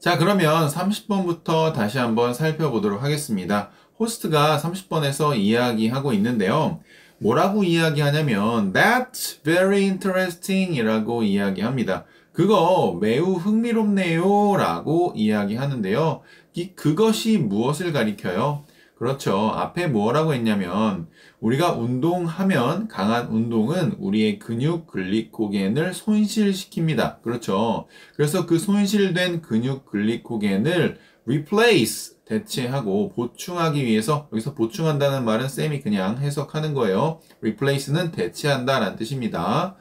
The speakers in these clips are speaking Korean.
자, 그러면 30번부터 다시 한번 살펴보도록 하겠습니다. 호스트가 30번에서 이야기하고 있는데요. 뭐라고 이야기하냐면 That's very interesting 이라고 이야기합니다. 그거 매우 흥미롭네요 라고 이야기하는데요. 그것이 무엇을 가리켜요? 그렇죠. 앞에 뭐라고 했냐면 우리가 운동하면 강한 운동은 우리의 근육 글리코겐을 손실시킵니다. 그렇죠. 그래서 그 손실된 근육 글리코겐을 replace 대체하고 보충하기 위해서 여기서 보충한다는 말은 쌤이 그냥 해석하는 거예요. replace는 대체한다라는 뜻입니다.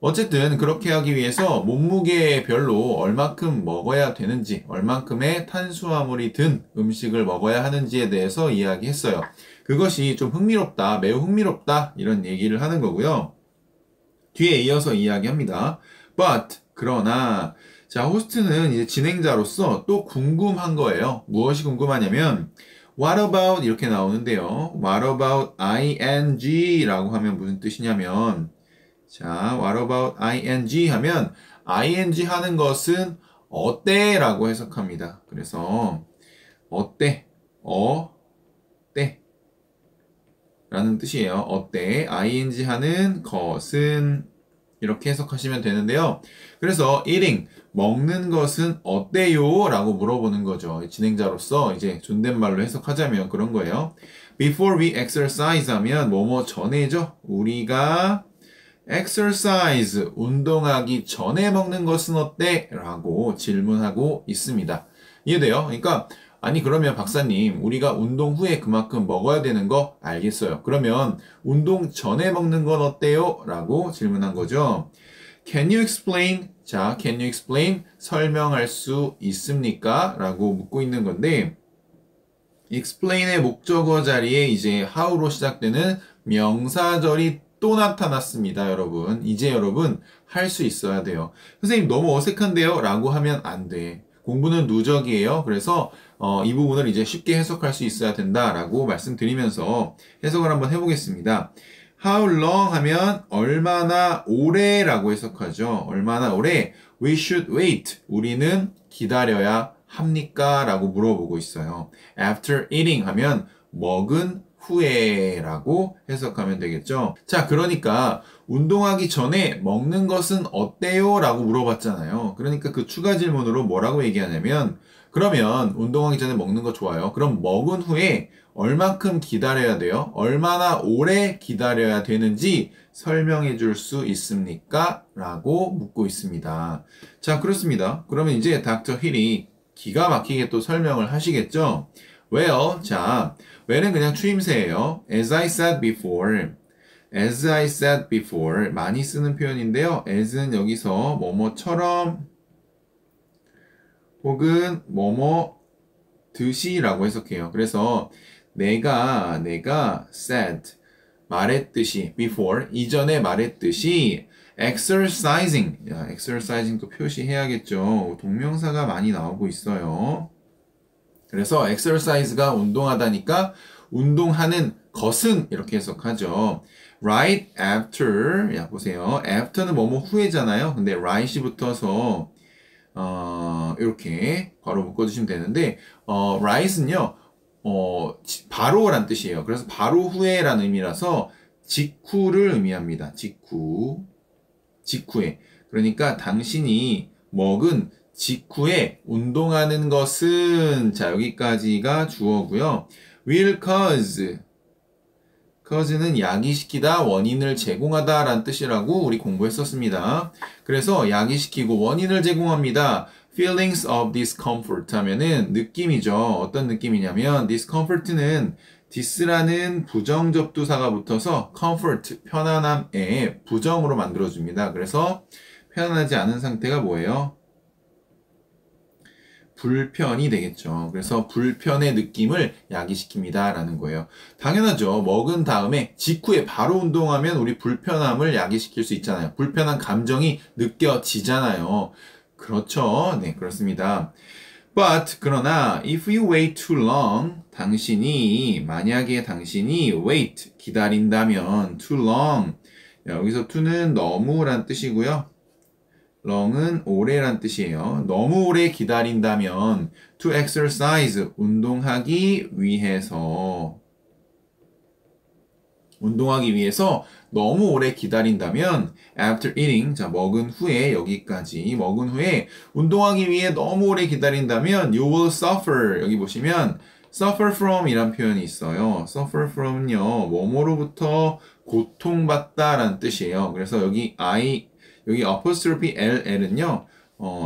어쨌든 그렇게 하기 위해서 몸무게별로 얼만큼 먹어야 되는지, 얼만큼의 탄수화물이 든 음식을 먹어야 하는지에 대해서 이야기했어요. 그것이 좀 흥미롭다, 매우 흥미롭다 이런 얘기를 하는 거고요. 뒤에 이어서 이야기합니다. But 그러나 자 호스트는 이제 진행자로서 또 궁금한 거예요. 무엇이 궁금하냐면 What about 이렇게 나오는데요. What about ing라고 하면 무슨 뜻이냐면 자, what about ing 하면 ing 하는 것은 어때? 라고 해석합니다. 그래서 어때? 어때? 라는 뜻이에요. 어때? ing 하는 것은 이렇게 해석하시면 되는데요. 그래서 eating, 먹는 것은 어때요? 라고 물어보는 거죠. 진행자로서 이제 존댓말로 해석하자면 그런 거예요. Before we exercise 하면 뭐뭐 전에죠. 우리가 exercise, 운동하기 전에 먹는 것은 어때? 라고 질문하고 있습니다. 이해돼요? 그러니까 아니 그러면 박사님 우리가 운동 후에 그만큼 먹어야 되는 거 알겠어요. 그러면 운동 전에 먹는 건 어때요? 라고 질문한 거죠. Can you explain? 자, can you explain? 설명할 수 있습니까? 라고 묻고 있는 건데 explain의 목적어 자리에 이제 how로 시작되는 명사절이 또 나타났습니다, 여러분. 이제 여러분 할 수 있어야 돼요. 선생님 너무 어색한데요? 라고 하면 안 돼. 공부는 누적이에요. 그래서 이 부분을 이제 쉽게 해석할 수 있어야 된다라고 말씀드리면서 해석을 한번 해보겠습니다. How long 하면 얼마나 오래라고 해석하죠. 얼마나 오래? We should wait. 우리는 기다려야 합니까? 라고 물어보고 있어요. After eating 하면 먹은 후에 라고 해석하면 되겠죠. 자, 그러니까 운동하기 전에 먹는 것은 어때요? 라고 물어봤잖아요. 그러니까 그 추가 질문으로 뭐라고 얘기하냐면 그러면 운동하기 전에 먹는 거 좋아요. 그럼 먹은 후에 얼만큼 기다려야 돼요? 얼마나 오래 기다려야 되는지 설명해 줄 수 있습니까? 라고 묻고 있습니다. 자, 그렇습니다. 그러면 이제 닥터 힐이 기가 막히게 또 설명을 하시겠죠? Well, 자, well은 그냥 추임새예요. As I said before, as I said before 많이 쓰는 표현인데요. as는 여기서 뭐뭐처럼 혹은 뭐뭐 듯이라고 해석해요. 그래서 내가 said 말했듯이 before 이전에 말했듯이 exercising exercising도 표시해야겠죠. 동명사가 많이 나오고 있어요. 그래서 exercise가 운동하다니까 운동하는 것은 이렇게 해석하죠. Right after 야 보세요. after는 뭐뭐 후에잖아요. 근데 right이 붙어서 이렇게 바로 묶어주시면 되는데 right은요 바로란 뜻이에요. 그래서 바로 후에라는 의미라서 직후를 의미합니다. 직후에. 그러니까 당신이 먹은 직후에 운동하는 것은 자 여기까지가 주어고요. will cause는 야기시키다, 원인을 제공하다 라는 뜻이라고 우리 공부했었습니다. 그래서 야기시키고 원인을 제공합니다. feelings of discomfort 하면은 느낌이죠. 어떤 느낌이냐면 discomfort는 this라는 부정접두사가 붙어서 comfort, 편안함에 부정으로 만들어줍니다. 그래서 편안하지 않은 상태가 뭐예요? 불편이 되겠죠. 그래서 불편의 느낌을 야기시킵니다. 라는 거예요. 당연하죠. 먹은 다음에 직후에 바로 운동하면 우리 불편함을 야기시킬 수 있잖아요. 불편한 감정이 느껴지잖아요. 그렇죠. 네, 그렇습니다. But, 그러나, if you wait too long, 만약에 당신이 wait, 기다린다면, too long. 여기서 to는 너무란 뜻이고요. long은 오래란 뜻이에요. 너무 오래 기다린다면 to exercise, 운동하기 위해서 너무 오래 기다린다면 after eating, 자 먹은 후에 여기까지 먹은 후에 운동하기 위해 너무 오래 기다린다면 you will suffer. 여기 보시면 suffer from 이란 표현이 있어요. suffer from은요 뭐뭐로부터 고통받다라는 뜻이에요. 그래서 여기 여기 apostrophe LL은요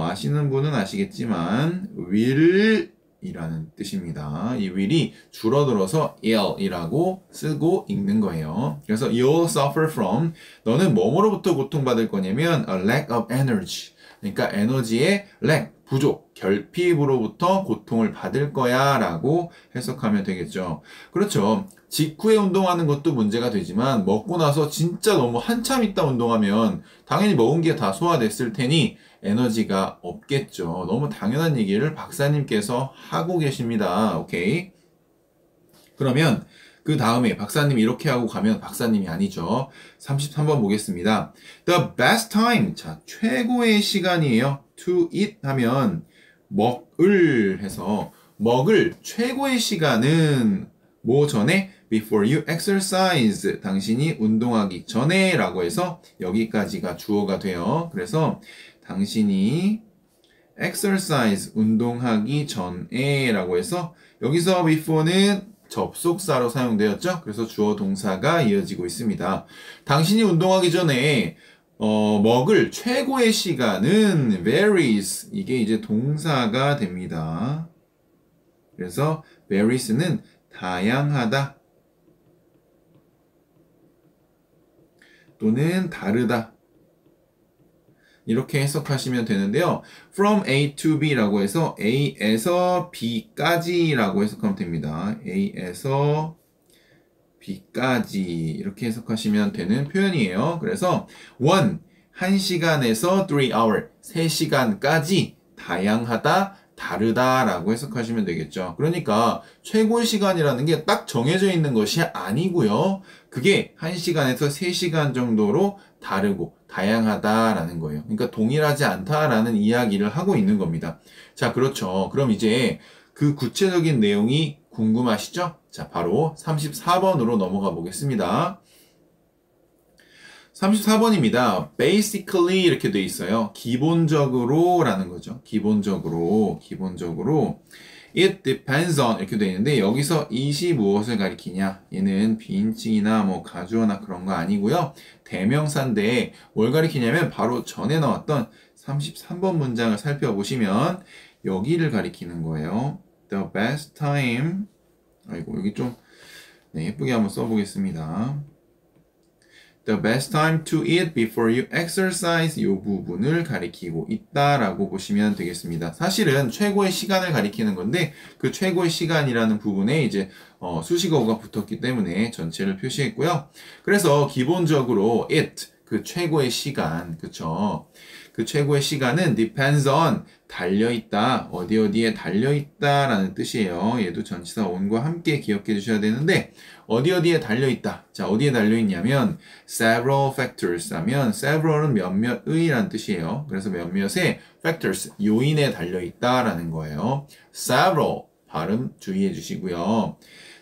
아시는 분은 아시겠지만 will 이라는 뜻입니다. 이 will이 줄어들어서 ill이라고 쓰고 읽는 거예요. 그래서 you'll suffer from, 너는 뭐뭐로부터 고통받을 거냐면 a lack of energy, 그러니까 에너지의 lack, 부족, 결핍으로부터 고통을 받을 거야 라고 해석하면 되겠죠. 그렇죠. 직후에 운동하는 것도 문제가 되지만 먹고 나서 진짜 너무 한참 있다 운동하면 당연히 먹은 게 다 소화됐을 테니 에너지가 없겠죠. 너무 당연한 얘기를 박사님께서 하고 계십니다. 오케이. 그러면 그 다음에 박사님이 이렇게 하고 가면 박사님이 아니죠. 33번 보겠습니다. The best time. 자, 최고의 시간이에요. To eat 하면 먹을 해서 먹을 최고의 시간은 뭐 전에? Before you exercise. 당신이 운동하기 전에 라고 해서 여기까지가 주어가 돼요. 그래서 당신이 exercise, 운동하기 전에 라고 해서 여기서 before는 접속사로 사용되었죠. 그래서 주어 동사가 이어지고 있습니다. 당신이 운동하기 전에 먹을 최고의 시간은 varies. 이게 이제 동사가 됩니다. 그래서 varies는 다양하다 또는 다르다 이렇게 해석하시면 되는데요. From A to B라고 해서 A에서 B까지라고 해석하면 됩니다. A에서 B까지 이렇게 해석하시면 되는 표현이에요. 그래서 1시간에서 3hour, 3시간까지 다양하다, 다르다라고 해석하시면 되겠죠. 그러니까 최고의 시간이라는 게 딱 정해져 있는 것이 아니고요. 그게 1시간에서 3시간 정도로 다르고 다양하다라는 거예요. 그러니까 동일하지 않다라는 이야기를 하고 있는 겁니다. 자, 그렇죠. 그럼 이제 그 구체적인 내용이 궁금하시죠? 자, 바로 34번으로 넘어가 보겠습니다. 34번입니다. basically 이렇게 돼 있어요. 기본적으로 라는 거죠. 기본적으로. it depends on 이렇게 돼 있는데 여기서 it이 무엇을 가리키냐? 얘는 비인칭이나 뭐 가주어나 그런 거 아니고요. 대명사인데 뭘 가리키냐면 바로 전에 나왔던 33번 문장을 살펴보시면 여기를 가리키는 거예요. The best time. 아이고 여기 좀 예쁘게 한번 써보겠습니다. The best time to eat before you exercise 이 부분을 가리키고 있다라고 보시면 되겠습니다. 사실은 최고의 시간을 가리키는 건데 그 최고의 시간이라는 부분에 이제 수식어가 붙었기 때문에 전체를 표시했고요. 그래서 기본적으로 it 그 최고의 시간 그쵸? 그 최고의 시간은 depends on 달려있다 어디에 달려있다 라는 뜻이에요. 얘도 전치사 on과 함께 기억해 주셔야 되는데 어디에 달려있다. 자, 어디에 달려있냐면 several factors 하면 several은 몇몇의 라는 뜻이에요. 그래서 몇몇의 factors, 요인에 달려있다 라는 거예요. several, 발음 주의해 주시고요.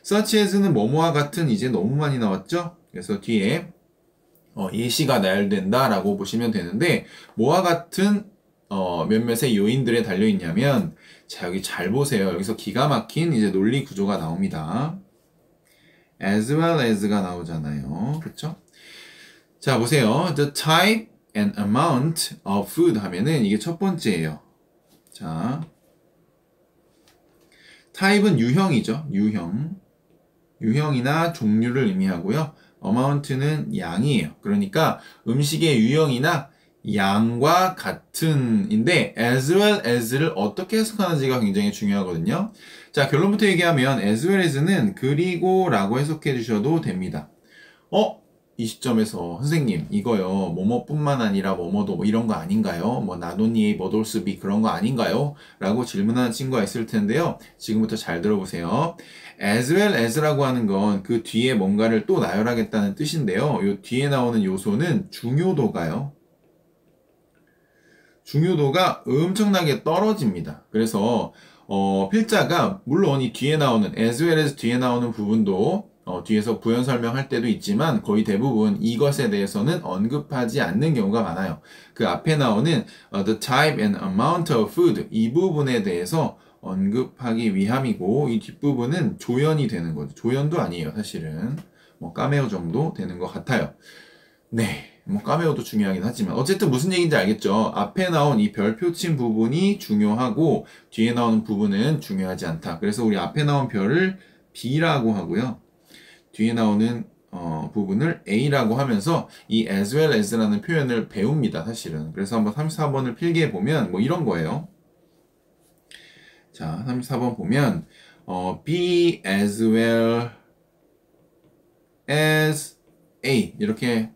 such as는 뭐뭐와 같은 이제 너무 많이 나왔죠? 그래서 뒤에 예시가 나열된다 라고 보시면 되는데 뭐와 같은 몇몇의 요인들에 달려있냐면 자 여기 잘 보세요. 여기서 기가 막힌 이제 논리 구조가 나옵니다. as well as가 나오잖아요. 그렇죠? 자 보세요. The type and amount of food 하면은 이게 첫 번째예요. 자 type은 유형이죠. 유형이나 종류를 의미하고요. amount는 양이에요. 그러니까 음식의 유형이나 양과 같은인데 as well as를 어떻게 해석하는지가 굉장히 중요하거든요. 자, 결론부터 얘기하면 as well as는 그리고 라고 해석해 주셔도 됩니다. 이 시점에서 선생님 이거요 뭐뭐뿐만 아니라 뭐뭐도 뭐 이런 거 아닌가요? 뭐 나돈니에 머돌스비 그런 거 아닌가요? 라고 질문하는 친구가 있을 텐데요. 지금부터 잘 들어보세요. as well as라고 하는 건 그 뒤에 뭔가를 또 나열하겠다는 뜻인데요. 요 뒤에 나오는 요소는 중요도가요. 중요도가 엄청나게 떨어집니다. 그래서 필자가 물론 이 뒤에 나오는 as well as 뒤에 나오는 부분도 뒤에서 부연 설명할 때도 있지만 거의 대부분 이것에 대해서는 언급하지 않는 경우가 많아요. 그 앞에 나오는 the type and amount of food 이 부분에 대해서 언급하기 위함이고 이 뒷부분은 조연이 되는 거죠. 조연도 아니에요, 사실은. 뭐 카메오 정도 되는 것 같아요. 네. 뭐 카메오도 중요하긴 하지만 어쨌든 무슨 얘기인지 알겠죠? 앞에 나온 이 별표 친 부분이 중요하고 뒤에 나오는 부분은 중요하지 않다. 그래서 우리 앞에 나온 별을 B라고 하고요. 뒤에 나오는 부분을 A라고 하면서 이 as well as라는 표현을 배웁니다. 사실은. 그래서 한번 34번을 필기해 보면 뭐 이런 거예요. 자, 34번 보면 be as well as A 이렇게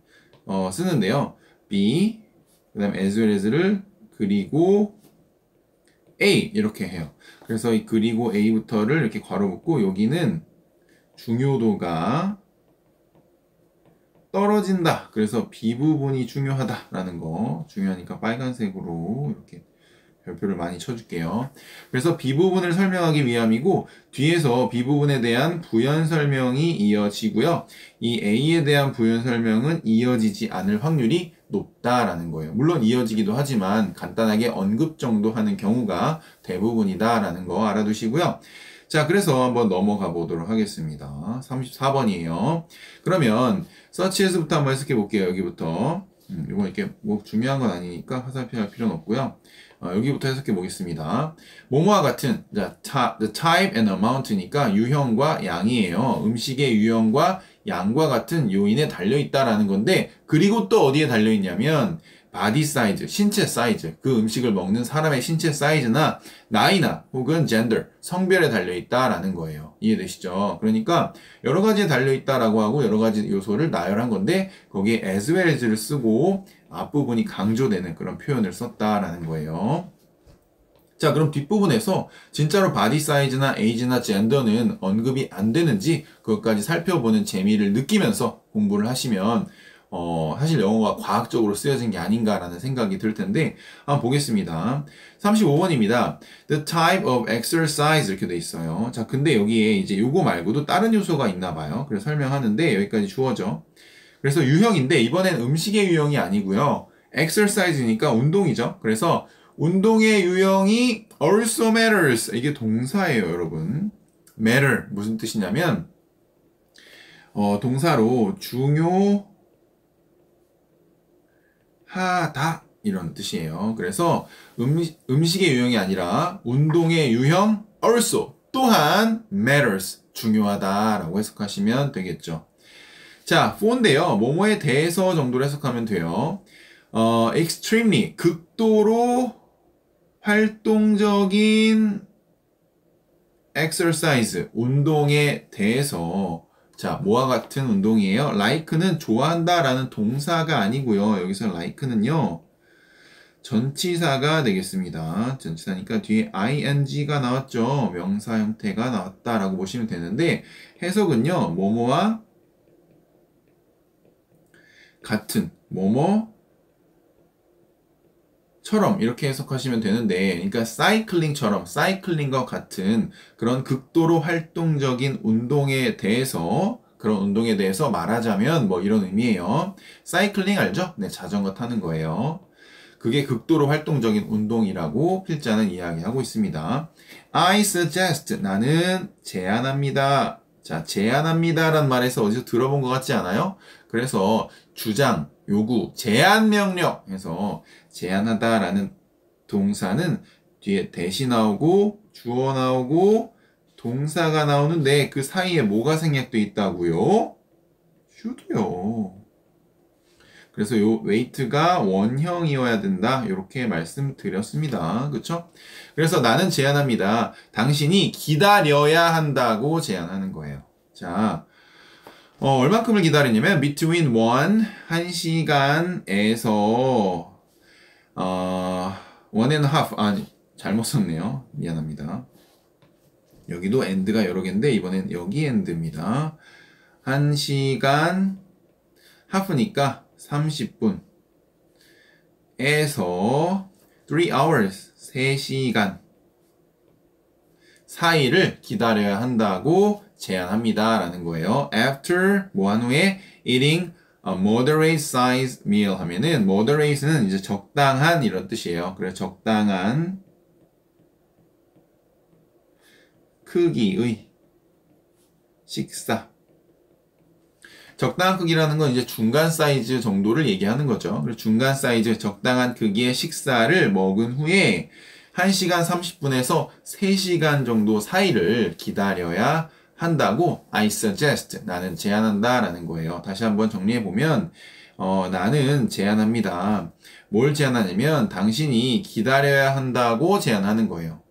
쓰는데요. B 그 다음에 as well as를 그리고 A 이렇게 해요. 그래서 이 그리고 A부터를 이렇게 괄호 묶고 여기는 중요도가 떨어진다. 그래서 B 부분이 중요하다라는 거 중요하니까 빨간색으로 이렇게 별표를 많이 쳐줄게요. 그래서 B 부분을 설명하기 위함이고 뒤에서 B 부분에 대한 부연 설명이 이어지고요. 이 A에 대한 부연 설명은 이어지지 않을 확률이 높다라는 거예요. 물론 이어지기도 하지만 간단하게 언급 정도 하는 경우가 대부분이다라는 거 알아두시고요. 자, 그래서 한번 넘어가 보도록 하겠습니다. 34번이에요. 그러면 서치에서부터 한번 해석해 볼게요. 여기부터. 이거 이렇게 뭐 중요한 건 아니니까 화살표 필요는 없고요. 여기부터 해석해 보겠습니다. 뭐뭐와 같은 the type and amount니까 유형과 양이에요. 음식의 유형과 양과 같은 요인에 달려있다라는 건데 그리고 또 어디에 달려있냐면 body size, 신체 사이즈, 그 음식을 먹는 사람의 신체 사이즈나 나이나 혹은 gender, 성별에 달려있다라는 거예요. 이해되시죠? 그러니까 여러 가지에 달려있다라고 하고 여러 가지 요소를 나열한 건데 거기에 as well as를 쓰고 앞부분이 강조되는 그런 표현을 썼다라는 거예요. 자, 그럼 뒷부분에서 진짜로 바디 사이즈나 에이지나 젠더는 언급이 안 되는지 그것까지 살펴보는 재미를 느끼면서 공부를 하시면 사실 영어가 과학적으로 쓰여진 게 아닌가라는 생각이 들 텐데 한번 보겠습니다. 35번입니다. The type of exercise 이렇게 돼 있어요. 자, 근데 여기에 이제 요거 말고도 다른 요소가 있나 봐요. 그래서 설명하는데 여기까지 주어져. 그래서 유형인데 이번엔 음식의 유형이 아니고요. exercise니까 운동이죠. 그래서 운동의 유형이 also matters. 이게 동사예요, 여러분. matter 무슨 뜻이냐면 동사로 중요하다 이런 뜻이에요. 그래서 음식의 유형이 아니라 운동의 유형 also 또한 matters 중요하다라고 해석하시면 되겠죠. 자, for인데요. 뭐뭐에 대해서 정도로 해석하면 돼요. extremely 극도로 활동적인 exercise 운동에 대해서 자, 뭐와 같은 운동이에요? like는 좋아한다라는 동사가 아니고요. 여기서 like는요. 전치사가 되겠습니다. 전치사니까 뒤에 ing가 나왔죠. 명사 형태가 나왔다라고 보시면 되는데 해석은요. 뭐뭐와 같은 뭐뭐처럼 이렇게 해석하시면 되는데 그러니까 사이클링처럼 사이클링과 같은 그런 극도로 활동적인 운동에 대해서 그런 운동에 대해서 말하자면 뭐 이런 의미예요. 사이클링 알죠? 네, 자전거 타는 거예요. 그게 극도로 활동적인 운동이라고 필자는 이야기하고 있습니다. I suggest 나는 제안합니다. 자, 제안합니다라는 말에서 어디서 들어본 것 같지 않아요? 그래서 주장, 요구, 제안 명령 해서 제안하다라는 동사는 뒤에 대시 나오고 주어 나오고 동사가 나오는데 그 사이에 뭐가 생략돼 있다고요? should요. 그래서 요 웨이트가 원형이어야 된다. 이렇게 말씀드렸습니다. 그쵸? 그래서 나는 제안합니다. 당신이 기다려야 한다고 제안하는 거예요. 자, 얼만큼을 기다리냐면 between 1시간에서 1.5 아니 잘못 썼네요. 미안합니다. 여기도 and가 여러 개인데 이번엔 여기 and입니다. 1시간 half니까 30분에서 3 hours, 3시간 사이를 기다려야 한다고 제안합니다. 라는 거예요. After, 뭐 한 후에 eating a moderate size meal 하면은 moderate는 이제 적당한 이런 뜻이에요. 그래서 적당한 크기의 식사. 적당한 크기라는 건 이제 중간 사이즈 정도를 얘기하는 거죠. 그래서 중간 사이즈 적당한 크기의 식사를 먹은 후에 1시간 30분에서 3시간 정도 사이를 기다려야 한다고 I suggest, 나는 제안한다 라는 거예요. 다시 한번 정리해보면 나는 제안합니다. 뭘 제안하냐면 당신이 기다려야 한다고 제안하는 거예요.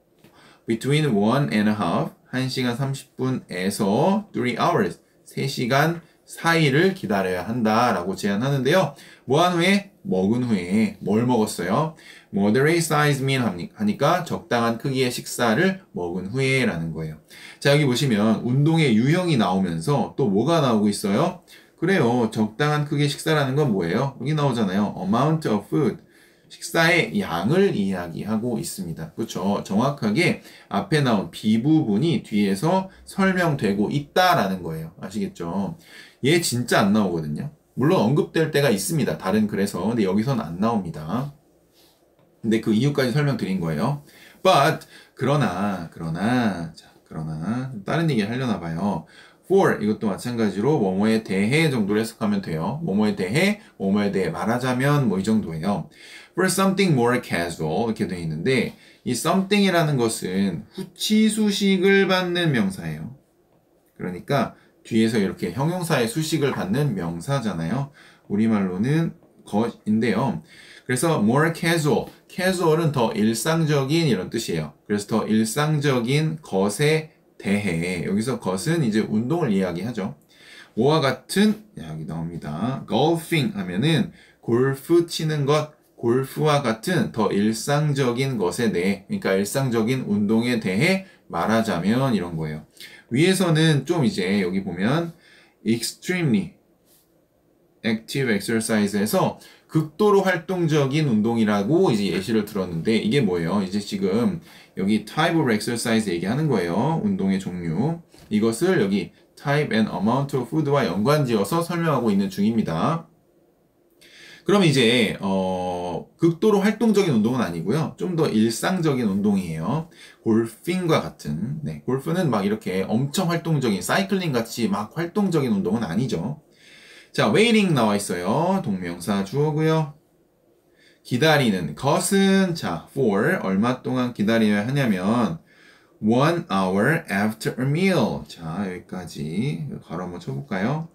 Between 1.5, 1시간 30분에서 3 hours, 3시간 사이를 기다려야 한다라고 제안하는데요. 뭐 한 후에? 먹은 후에 뭘 먹었어요? Moderate size meal 하니까 적당한 크기의 식사를 먹은 후에 라는 거예요. 자, 여기 보시면 운동의 유형이 나오면서 또 뭐가 나오고 있어요? 그래요. 적당한 크기의 식사라는 건 뭐예요? 여기 나오잖아요. Amount of food. 식사의 양을 이야기하고 있습니다. 그렇죠? 정확하게 앞에 나온 B 부분이 뒤에서 설명되고 있다라는 거예요. 아시겠죠? 얘 진짜 안 나오거든요. 물론 언급될 때가 있습니다. 다른 글에서. 근데 여기서는 안 나옵니다. 근데 그 이유까지 설명드린 거예요. But 그러나 다른 얘기 하려나 봐요. For 이것도 마찬가지로 뭐뭐에 대해 정도로 해석하면 돼요. 뭐뭐에 대해 말하자면 뭐 이 정도예요. For something more casual 이렇게 되어 있는데 이 something이라는 것은 후치 수식을 받는 명사예요. 그러니까 뒤에서 이렇게 형용사의 수식을 받는 명사잖아요. 우리말로는 것인데요. 그래서 more casual, casual은 더 일상적인 이런 뜻이에요. 그래서 더 일상적인 것에 대해, 여기서 것은 이제 운동을 이야기하죠. 뭐와 같은, 여기 나옵니다. golfing 하면은 골프 치는 것, 골프와 같은 더 일상적인 것에 대해, 그러니까 일상적인 운동에 대해 말하자면 이런 거예요. 위에서는 좀 이제 여기 보면 extremely active exercise에서 극도로 활동적인 운동이라고 이제 예시를 들었는데 이게 뭐예요? 이제 지금 여기 type of exercise 얘기하는 거예요. 운동의 종류. 이것을 여기 type and amount of food와 연관지어서 설명하고 있는 중입니다. 그럼 이제 극도로 활동적인 운동은 아니고요. 좀 더 일상적인 운동이에요. 골핑과 같은. 네, 골프는 막 이렇게 엄청 활동적인 사이클링 같이 막 활동적인 운동은 아니죠. 자, waiting 나와 있어요. 동명사 주어고요. 기다리는 것은 자, for 얼마 동안 기다려야 하냐면 1 hour after a meal. 자, 여기까지 바로 한번 쳐볼까요?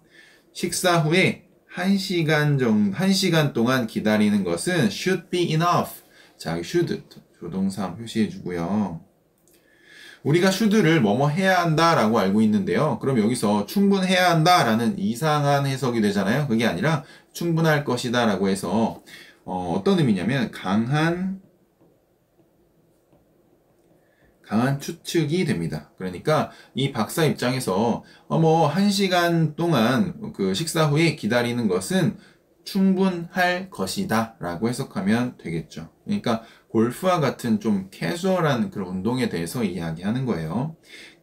식사 후에 1시간 동안 기다리는 것은 should be enough. 자, should 조동사 표시해 주고요. 우리가 should를 뭐뭐 해야 한다라고 알고 있는데요. 그럼 여기서 충분해야 한다라는 이상한 해석이 되잖아요. 그게 아니라 충분할 것이다라고 해서 어떤 의미냐면 강한 추측이 됩니다. 그러니까 이 박사 입장에서 뭐 1시간 동안 그 식사 후에 기다리는 것은 충분할 것이다 라고 해석하면 되겠죠. 그러니까 골프와 같은 좀 캐주얼한 그런 운동에 대해서 이야기하는 거예요.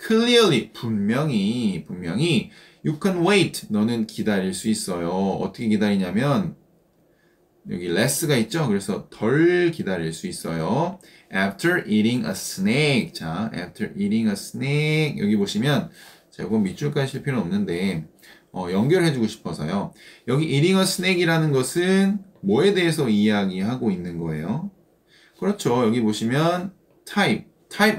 Clearly, 분명히 You can wait, 너는 기다릴 수 있어요. 어떻게 기다리냐면 여기 less가 있죠. 그래서 덜 기다릴 수 있어요. After eating a snack. 자, after eating a snack. 여기 보시면, 자, 이건 밑줄까지 칠 필요는 없는데, 연결해주고 싶어서요. 여기 eating a snack이라는 것은 뭐에 대해서 이야기하고 있는 거예요? 그렇죠. 여기 보시면 type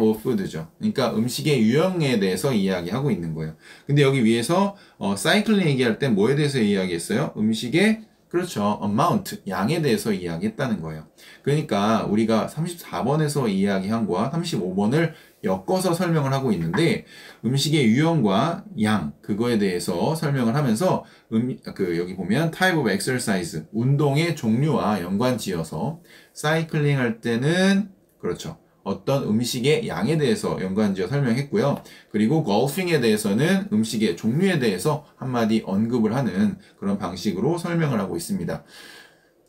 of food죠. 그러니까 음식의 유형에 대해서 이야기하고 있는 거예요. 근데 여기 위에서 사이클링 얘기할 때 뭐에 대해서 이야기했어요? 음식의 그렇죠. amount, 양에 대해서 이야기했다는 거예요. 그러니까 우리가 34번에서 이야기한 거와 35번을 엮어서 설명을 하고 있는데 음식의 유형과 양, 그거에 대해서 설명을 하면서 여기 보면 type of exercise, 운동의 종류와 연관 지어서 사이클링 할 때는 그렇죠. 어떤 음식의 양에 대해서 연관지어 설명했고요. 그리고 golfing에 대해서는 음식의 종류에 대해서 한마디 언급을 하는 그런 방식으로 설명을 하고 있습니다.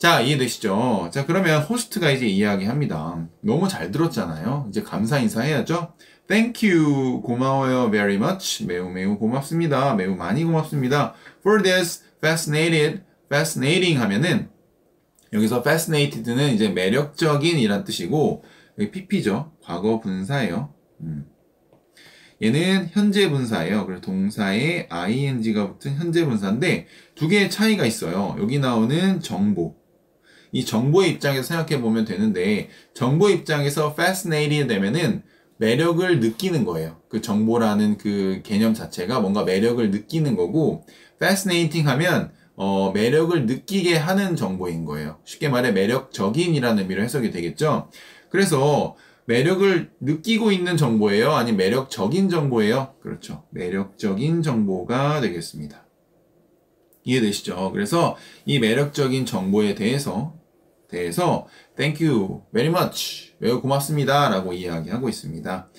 자, 이해되시죠? 자, 그러면 호스트가 이제 이야기합니다. 너무 잘 들었잖아요. 이제 감사 인사해야죠. Thank you. 고마워요. Very much. 매우 매우 고맙습니다. 매우 많이 고맙습니다. For this fascinating 하면은 여기서 fascinated는 이제 매력적인 이란 뜻이고 여기 pp죠. 과거 분사예요. 얘는 현재 분사예요. 그래서 동사에 ing가 붙은 현재 분사인데 두 개의 차이가 있어요. 여기 나오는 정보. 이 정보의 입장에서 생각해 보면 되는데 정보 입장에서 fascinated 되면은 매력을 느끼는 거예요. 그 정보라는 그 개념 자체가 뭔가 매력을 느끼는 거고 fascinating 하면 매력을 느끼게 하는 정보인 거예요. 쉽게 말해 매력적인이라는 의미로 해석이 되겠죠. 그래서 매력을 느끼고 있는 정보예요? 아니면 매력적인 정보예요? 그렇죠. 매력적인 정보가 되겠습니다. 이해되시죠? 그래서 이 매력적인 정보에 대해서 Thank you very much. 매우 고맙습니다. 라고 이야기하고 있습니다.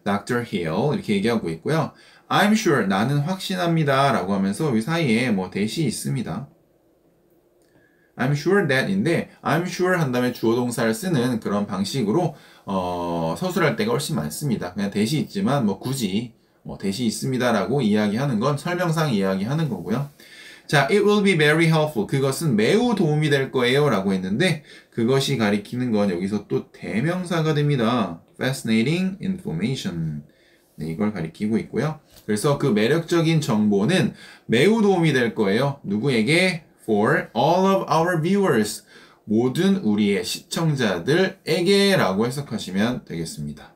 Dr. Hill 이렇게 얘기하고 있고요. I'm sure 나는 확신합니다. 라고 하면서 이 사이에 뭐 대시 있습니다. I'm sure that인데 I'm sure 한 다음에 주어 동사를 쓰는 그런 방식으로 서술할 때가 훨씬 많습니다. 그냥 대시 있지만 뭐 굳이 대시 있습니다라고 이야기하는 건 설명상 이야기하는 거고요. 자, it will be very helpful. 그것은 매우 도움이 될 거예요. 라고 했는데, 그것이 가리키는 건 여기서 또 대명사가 됩니다. fascinating information. 네, 이걸 가리키고 있고요. 그래서 그 매력적인 정보는 매우 도움이 될 거예요. 누구에게? For all of our viewers. 모든 우리의 시청자들에게 라고 해석하시면 되겠습니다.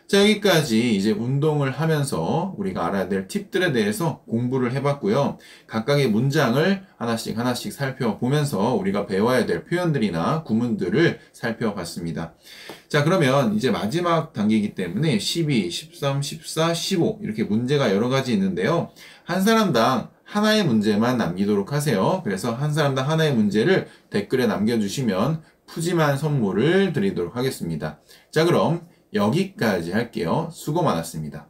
자, 여기까지 이제 운동을 하면서 우리가 알아야 될 팁들에 대해서 공부를 해봤고요. 각각의 문장을 하나씩 살펴보면서 우리가 배워야 될 표현들이나 구문들을 살펴봤습니다. 자, 그러면 이제 마지막 단계이기 때문에 12, 13, 14, 15 이렇게 문제가 여러 가지 있는데요. 한 사람당 하나의 문제만 남기도록 하세요. 그래서 한 사람당 하나의 문제를 댓글에 남겨주시면 푸짐한 선물을 드리도록 하겠습니다. 자, 그럼 여기까지 할게요. 수고 많았습니다.